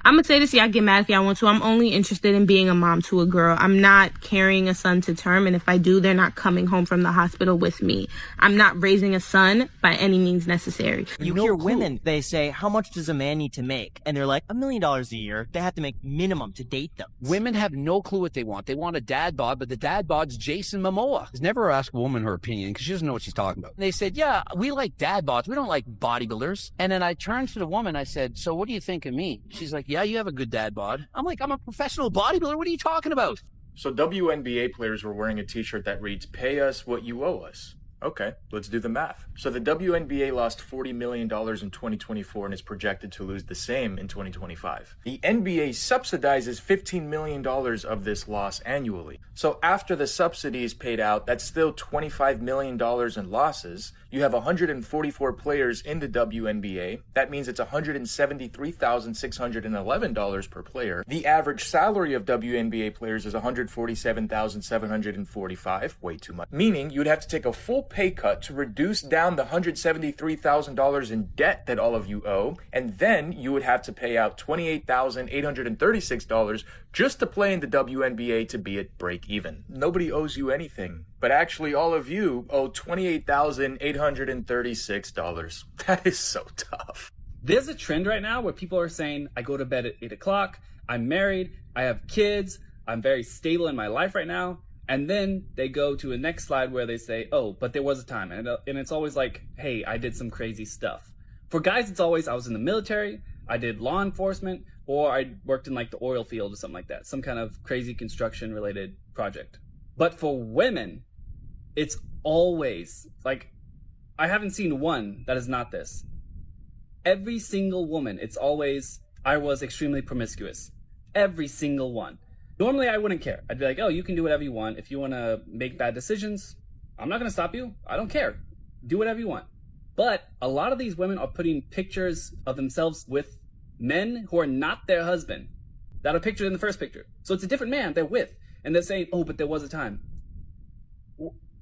I'm going to say this, y'all get mad if y'all want to. I'm only interested in being a mom to a girl. I'm not carrying a son to term, and if I do, they're not coming home from the hospital with me. I'm not raising a son by any means necessary. You hear women, they say, how much does a man need to make? And they're like, $1 million a year. They have to make minimum to date them. Women have no clue what they want. They want a dad bod, but the dad bod's Jason Momoa. He's never asked a woman her opinion because she doesn't know what she's talking about. And they said, yeah, we like dad bods. We don't like bodybuilders. And then I turned to the woman. I said, so what do you think of me? She's like, yeah, you have a good dad bod. I'm like, I'm a professional bodybuilder. What are you talking about? So WNBA players were wearing a t-shirt that reads, pay us what you owe us. Okay, let's do the math. So the WNBA lost $40 million in 2024 and is projected to lose the same in 2025. The NBA subsidizes $15 million of this loss annually. So after the subsidy is paid out, that's still $25 million in losses. You have 144 players in the WNBA. That means it's $173,611 per player. The average salary of WNBA players is $147,745, way too much. Meaning you'd have to take a full pay cut to reduce down the $173,000 in debt that all of you owe, and then you would have to pay out $28,836 just to play in the WNBA to be at break even. Nobody owes you anything, but actually all of you owe $28,836. That is so tough. There's a trend right now where people are saying, I go to bed at 8 o'clock, I'm married, I have kids, I'm very stable in my life right now. And then they go to a next slide where they say, oh, but there was a time. And it's always like, hey, I did some crazy stuff. For guys, it's always, I was in the military, I did law enforcement, or I worked in like the oil field or something like that. Some kind of crazy construction related project. But for women, it's always like, I haven't seen one that is not this. Every single woman, it's always, I was extremely promiscuous. Every single one. Normally, I wouldn't care. I'd be like, oh, you can do whatever you want. If you want to make bad decisions, I'm not going to stop you. I don't care. Do whatever you want. But a lot of these women are putting pictures of themselves with men who are not their husband that are pictured in the first picture. So it's a different man they're with. And they're saying, oh, but there was a time.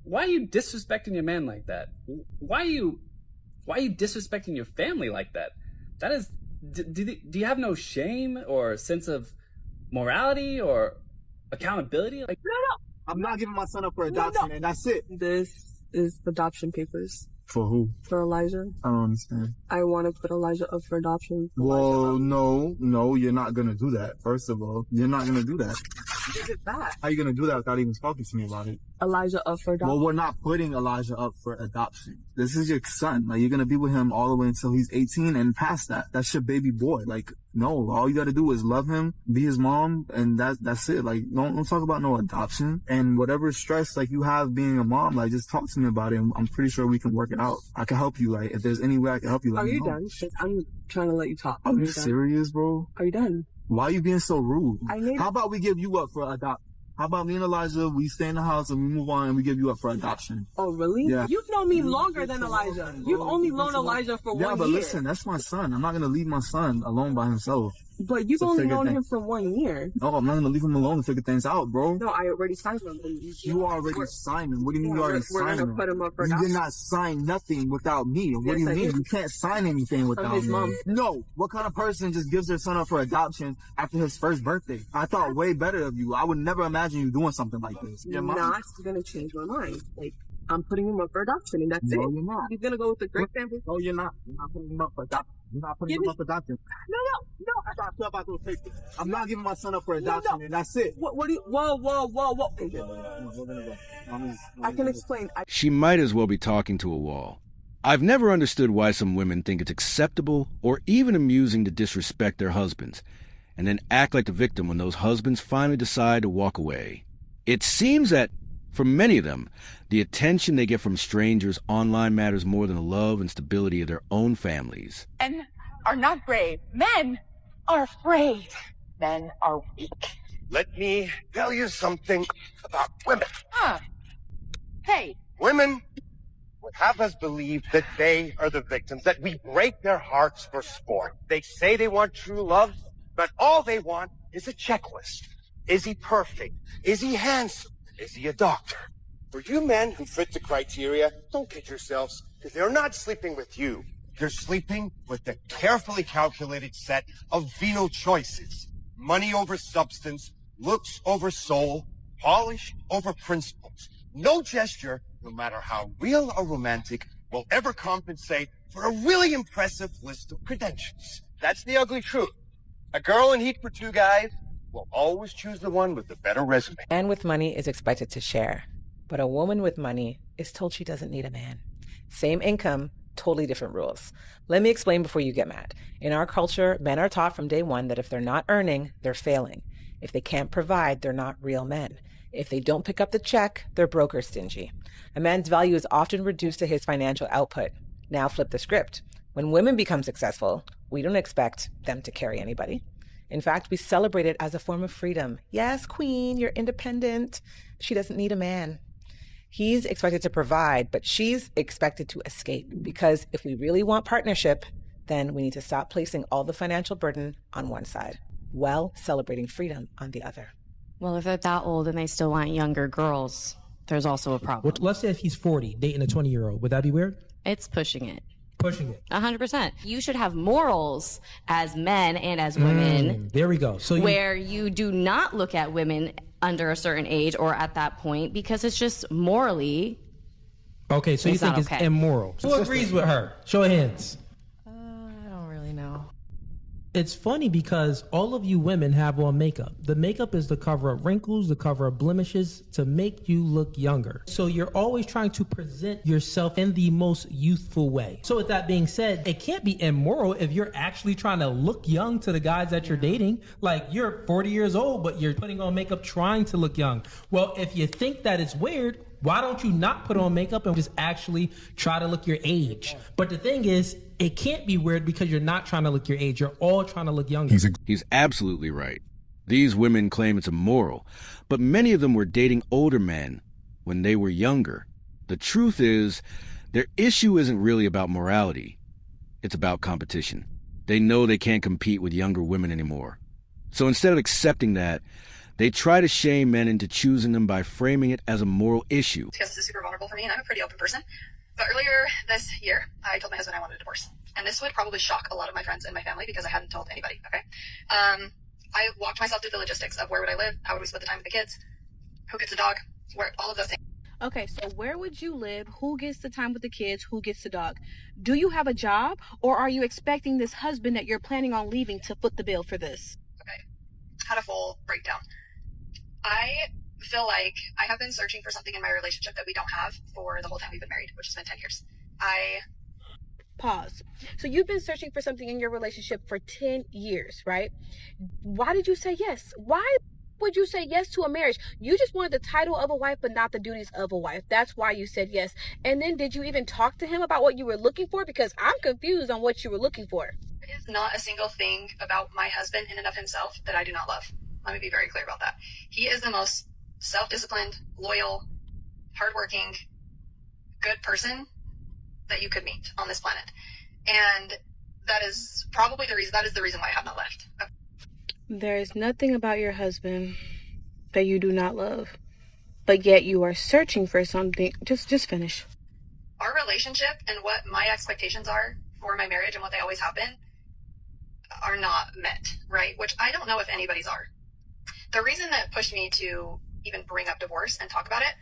Why are you disrespecting your man like that? Why are you disrespecting your family like that? That is, do you have no shame or sense of morality or accountability? Like, no. I'm not giving my son up for adoption, and that's it. This is adoption papers. For who? For Elijah. I don't understand. I want to put Elijah up for adoption. Well, no, you're not gonna do that. First of all, you're not gonna do that. Is it that? How are you gonna do that without even talking to me about it? Elijah up for adoption. Well, we're not putting Elijah up for adoption. This is your son. Like, you're gonna be with him all the way until he's 18 and past that. That's your baby boy. Like, no, all you gotta do is love him, be his mom, and that's it. Like, don't talk about no adoption. And whatever stress, like, you have being a mom, like, just talk to me about it, and I'm pretty sure we can work it out. I can help you. Like, if there's any way I can help you, let me know. Are you done? I'm trying to let you talk. Are you serious, bro? Are you done? Why are you being so rude? How about we give you up for adoption? How about me and Elijah, we stay in the house and we move on and we give you up for adoption? Oh, really? Yeah. You've known me longer than Elijah. You've only known Elijah for 1 year. Yeah, but listen, that's my son. I'm not going to leave my son alone by himself. But you've only known him for 1 year. No, I'm not going to leave him alone to figure things out, bro. No, I already signed him. You already signed him? What do you mean you already signed him? Put him up for you adoption. did not sign nothing without me. What do you mean? You can't sign anything without his me. mom. No. What kind of person just gives their son up for adoption after his first birthday? I thought way better of you. I would never imagine you doing something like this. You're not going to change my mind. Like, I'm putting him up for adoption, and that's it. No, you're not. He's going to go with the great family. No, you're not. You're not putting him up for adoption. You're not putting him up for adoption. No. I got stuff I can take. I'm not giving my son up for adoption, and that's it. What do you... Whoa. Okay, we're gonna go. I can explain. She might as well be talking to a wall. I've never understood why some women think it's acceptable or even amusing to disrespect their husbands, and then act like the victim when those husbands finally decide to walk away. It seems that, for many of them, the attention they get from strangers online matters more than the love and stability of their own families. Men are not brave. Men are afraid. Men are weak. Let me tell you something about women. Hey. Women would have us believe that they are the victims, that we break their hearts for sport. They say they want true love, but all they want is a checklist. Is he perfect? Is he handsome? Is he a doctor? For you men who fit the criteria, don't kid yourselves, because they're not sleeping with you. You're sleeping with a carefully calculated set of venal choices. Money over substance, looks over soul, polish over principles. No gesture, no matter how real or romantic, will ever compensate for a really impressive list of credentials. That's the ugly truth. A girl in heat for two guys will always choose the one with the better resume. A man with money is expected to share, but a woman with money is told she doesn't need a man. Same income, totally different rules. Let me explain before you get mad. In our culture, men are taught from day one that if they're not earning, they're failing. If they can't provide, they're not real men. If they don't pick up the check, they're broke or stingy. A man's value is often reduced to his financial output. Now flip the script. When women become successful, we don't expect them to carry anybody. In fact, we celebrate it as a form of freedom. Yes, queen, you're independent. She doesn't need a man. He's expected to provide, but she's expected to escape. Because if we really want partnership, then we need to stop placing all the financial burden on one side, while celebrating freedom on the other. Well, if they're that old and they still want younger girls, there's also a problem. Let's say if he's 40, dating a 20-year-old, would that be weird? It's pushing it. Pushing it. 100%. You should have morals as men and as women. There we go. So where you do not look at women under a certain age or at that point because it's just morally. Okay, so you think it's immoral. Who agrees with her? Show of hands. I don't really know. It's funny because all of you women have on makeup. The makeup is to cover up wrinkles, to cover up blemishes, to make you look younger. So you're always trying to present yourself in the most youthful way. So with that being said, it can't be immoral if you're actually trying to look young to the guys that you're dating. Like you're 40 years old, but you're putting on makeup trying to look young. Well, if you think that it's weird, why don't you not put on makeup and just actually try to look your age? But the thing is, it can't be weird because you're not trying to look your age. You're all trying to look younger. He's absolutely right. These women claim it's immoral, but many of them were dating older men when they were younger. The truth is, their issue isn't really about morality. It's about competition. They know they can't compete with younger women anymore. So instead of accepting that, they try to shame men into choosing them by framing it as a moral issue. Because this is super vulnerable for me and I'm a pretty open person. But earlier this year, I told my husband I wanted a divorce. And this would probably shock a lot of my friends and my family because I hadn't told anybody, okay? I walked myself through the logistics of where would I live, how would we split the time with the kids, who gets a dog, where all of those things. Okay, so where would you live? Who gets the time with the kids? Who gets the dog? Do you have a job? Or are you expecting this husband that you're planning on leaving to foot the bill for this? Okay, had a full breakdown. I feel like I have been searching for something in my relationship that we don't have for the whole time we've been married, which has been 10 years. Pause. So you've been searching for something in your relationship for 10 years, right? Why did you say yes? Why would you say yes to a marriage? You just wanted the title of a wife, but not the duties of a wife. That's why you said yes. And then did you even talk to him about what you were looking for? Because I'm confused on what you were looking for. There is not a single thing about my husband in and of himself that I do not love. Let me be very clear about that. He is the most self-disciplined, loyal, hardworking, good person that you could meet on this planet. And that is probably the reason, that is the reason why I have not left. There is nothing about your husband that you do not love, but yet you are searching for something. Just finish. Our relationship and what my expectations are for my marriage and what they always have been are not met, right? Which I don't know if anybody's are. The reason that pushed me to even bring up divorce and talk about it.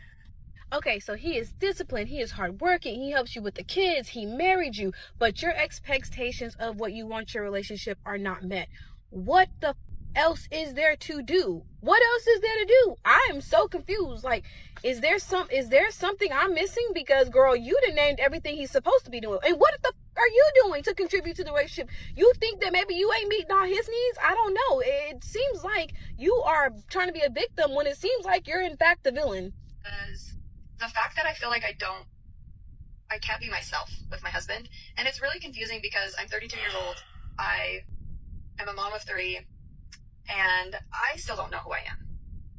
Okay, so he is disciplined, he is hardworking, he helps you with the kids, he married you, but your expectations of what you want your relationship are not met. What the else is there to do? What else is there to do? I am so confused. Like, is there something I'm missing? Because girl, you done named everything he's supposed to be doing. And what the are you doing to contribute to the relationship? You think that maybe you ain't meeting all his needs? I don't know. It seems like you are trying to be a victim when it seems like you're in fact the villain. Because the fact that I feel like I can't be myself with my husband. And it's really confusing because I'm 32 years old. I am a mom of 3 and I still don't know who I am.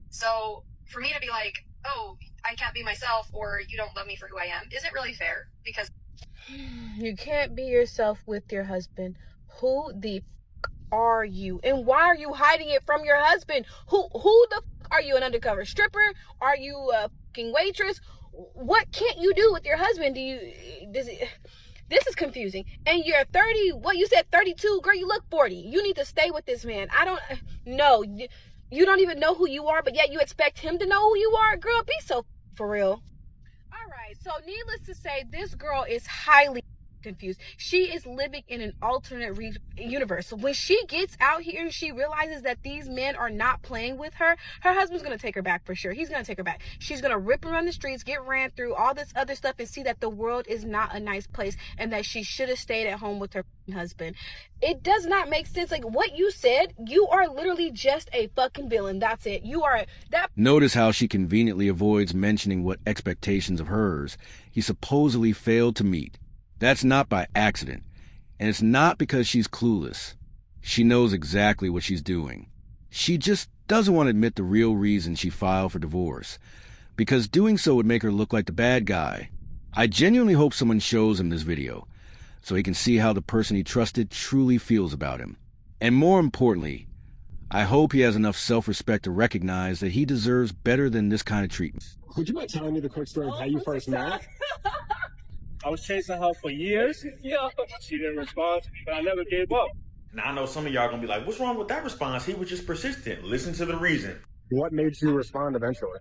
So for me to be like, oh, I can't be myself or you don't love me for who I am isn't really fair because you can't be yourself with your husband. Who the f*** are you? And why are you hiding it from your husband? Who the f*** are you, an undercover stripper? Are you a fucking waitress? What can't you do with your husband? This is confusing. And you're 30, what you said 32, girl, you look 40. You need to stay with this man. No, you don't even know who you are, but yet you expect him to know who you are? Girl, be so for real. All right, so needless to say, this girl is highly confused. She is living in an alternate universe. When she gets out here and she realizes that these men are not playing with her, her husband's gonna take her back for sure. He's gonna take her back. She's gonna rip around the streets, get ran through, all this other stuff, and see that the world is not a nice place and that she should have stayed at home with her husband. It does not make sense. Like what you said, you are literally just a fucking villain. That's it. You are that. Notice how she conveniently avoids mentioning what expectations of hers he supposedly failed to meet. That's not by accident, and it's not because she's clueless. She knows exactly what she's doing. She just doesn't want to admit the real reason she filed for divorce, because doing so would make her look like the bad guy. I genuinely hope someone shows him this video, so he can see how the person he trusted truly feels about him. And more importantly, I hope he has enough self-respect to recognize that he deserves better than this kind of treatment. Would you mind telling me the quick story of how you first met? I was chasing her for years. Yeah. She didn't respond, but I never gave up. Now, I know some of y'all gonna be like, what's wrong with that response? He was just persistent. Listen to the reason. What made you respond eventually?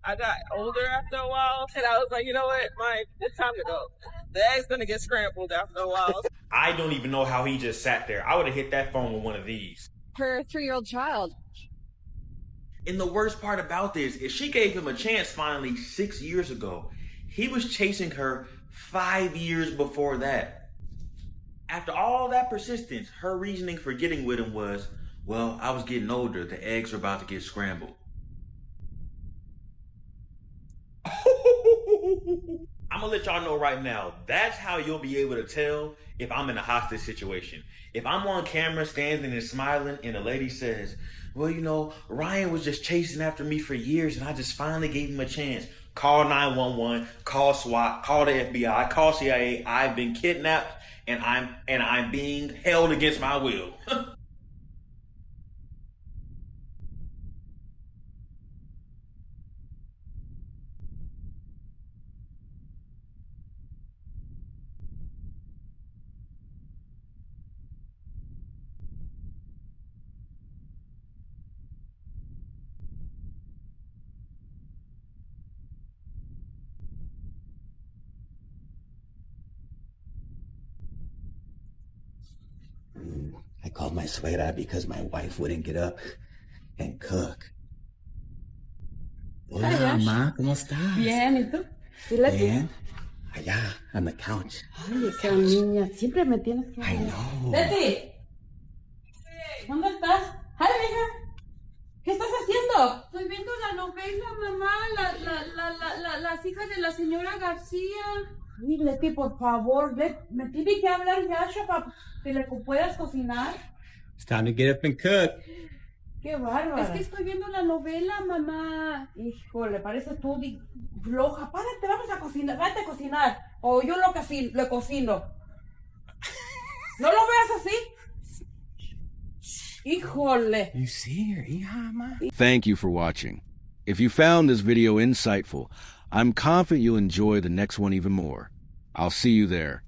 I got older after a while, and I was like, you know what, it's time to go. The egg's gonna get scrambled after a while. I don't even know how he just sat there. I would have hit that phone with one of these. Her 3-year-old child. And the worst part about this is she gave him a chance finally 6 years ago. He was chasing her 5 years before that. After all that persistence, her reasoning for getting with him was, well, I was getting older. The eggs are about to get scrambled. I'm gonna let y'all know right now, that's how you'll be able to tell if I'm in a hostage situation. If I'm on camera standing and smiling and a lady says, well, you know, Ryan was just chasing after me for years and I just finally gave him a chance. Call 911, call SWAT, call the FBI, call CIA. I've been kidnapped and I'm being held against my will. I called my suegra because my wife wouldn't get up and cook. Hola, mamá, ¿cómo estás? Bien, ¿y tú? Dile Bien. Allá, on the couch. Ay, esa niña, siempre me tienes que... I know. Betty, ¿dónde estás? Hi, mija. ¿Qué estás haciendo? Estoy viendo la novela, mamá, las hijas de la señora García. Ay, Leti, por favor, me tiene que hablar Yasha para que le puedas cocinar. It's time to get up and cook. Qué bárbaro. Es que estoy viendo la novela, mamá. Híjole, parece tú floja. Párate, vamos a cocinar, vete a cocinar. O yo lo cocino. ¿No lo veas así? Híjole. You see her, hija, ma? Thank you for watching. If you found this video insightful, I'm confident you'll enjoy the next one even more. I'll see you there.